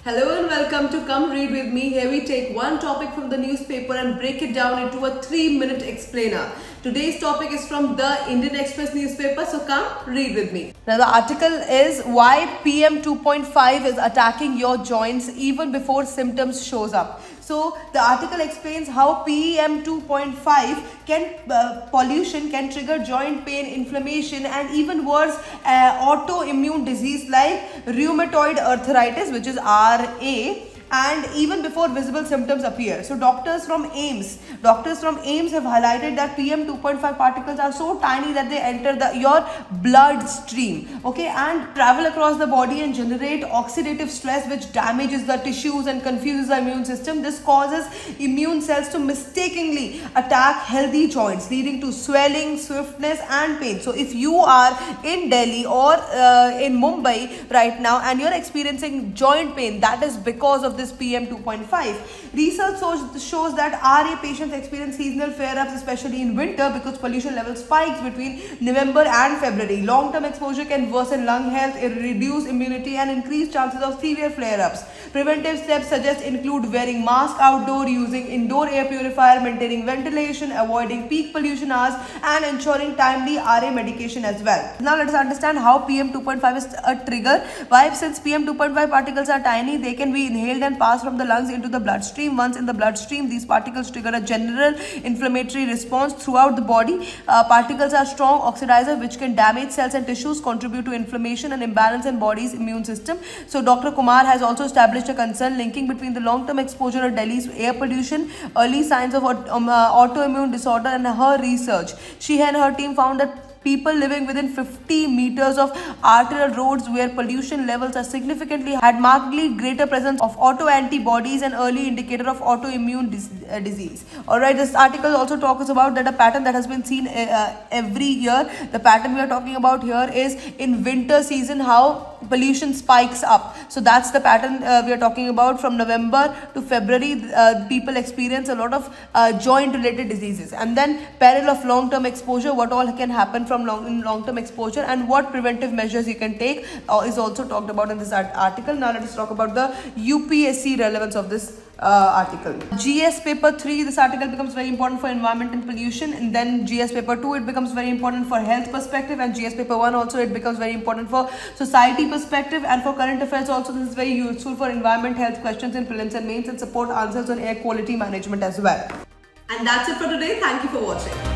Hello and welcome to Come Read With Me. Here we take one topic from the newspaper and break it down into a 3-minute explainer. Today's topic is from the Indian Express newspaper, so come read with me. Now the article is why PM 2.5 is attacking your joints even before symptoms shows up. So the article explains how PM 2.5 pollution can trigger joint pain, inflammation and even worse autoimmune disease like rheumatoid arthritis, which is RA, and even before visible symptoms appear. So doctors from AIIMS have highlighted that PM 2.5 particles are so tiny that they enter your blood stream, okay, and travel across the body and generate oxidative stress, which damages the tissues and confuses the immune system. This causes immune cells to mistakenly attack healthy joints, leading to swelling, stiffness and pain. So if you are in Delhi or in Mumbai right now and you're experiencing joint pain, that is because of this PM 2.5. Research shows that RA patients experience seasonal flare-ups, especially in winter, because pollution level spikes between November and February. Long-term exposure can worsen lung health, reduce immunity and increase chances of severe flare-ups. Preventive steps include wearing mask outdoor, using indoor air purifier, maintaining ventilation, avoiding peak pollution hours and ensuring timely RA medication as well. Now let us understand how PM 2.5 is a trigger. Why? Since PM 2.5 particles are tiny, they can be inhaled and pass from the lungs into the bloodstream. Once in the bloodstream, these particles trigger a general inflammatory response throughout the body. Particles are strong oxidizer which can damage cells and tissues, contribute to inflammation and imbalance in body's immune system. So Dr. Kumar has also established a concern linking between the long-term exposure of Delhi's air pollution, early signs of autoimmune disorder, and her research. She and her team found that people living within 50 meters of arterial roads where pollution levels are significantly had markedly greater presence of autoantibodies, an early indicator of autoimmune disease. Alright, this article also talks about that a pattern that has been seen every year. The pattern we are talking about here is in winter season how pollution spikes up. So that's the pattern we are talking about. From November to February, people experience a lot of joint related diseases, and then peril of long-term exposure, what all can happen from long-term exposure and what preventive measures you can take is also talked about in this article. Now let us talk about the UPSC relevance of this article. GS paper 3, this article becomes very important for environment and pollution, and then GS paper 2, it becomes very important for health perspective, and GS paper 1 also it becomes very important for society perspective, and for current affairs also this is very useful for environment health questions in prelims and mains and support answers on air quality management as well. And that's it for today. Thank you for watching.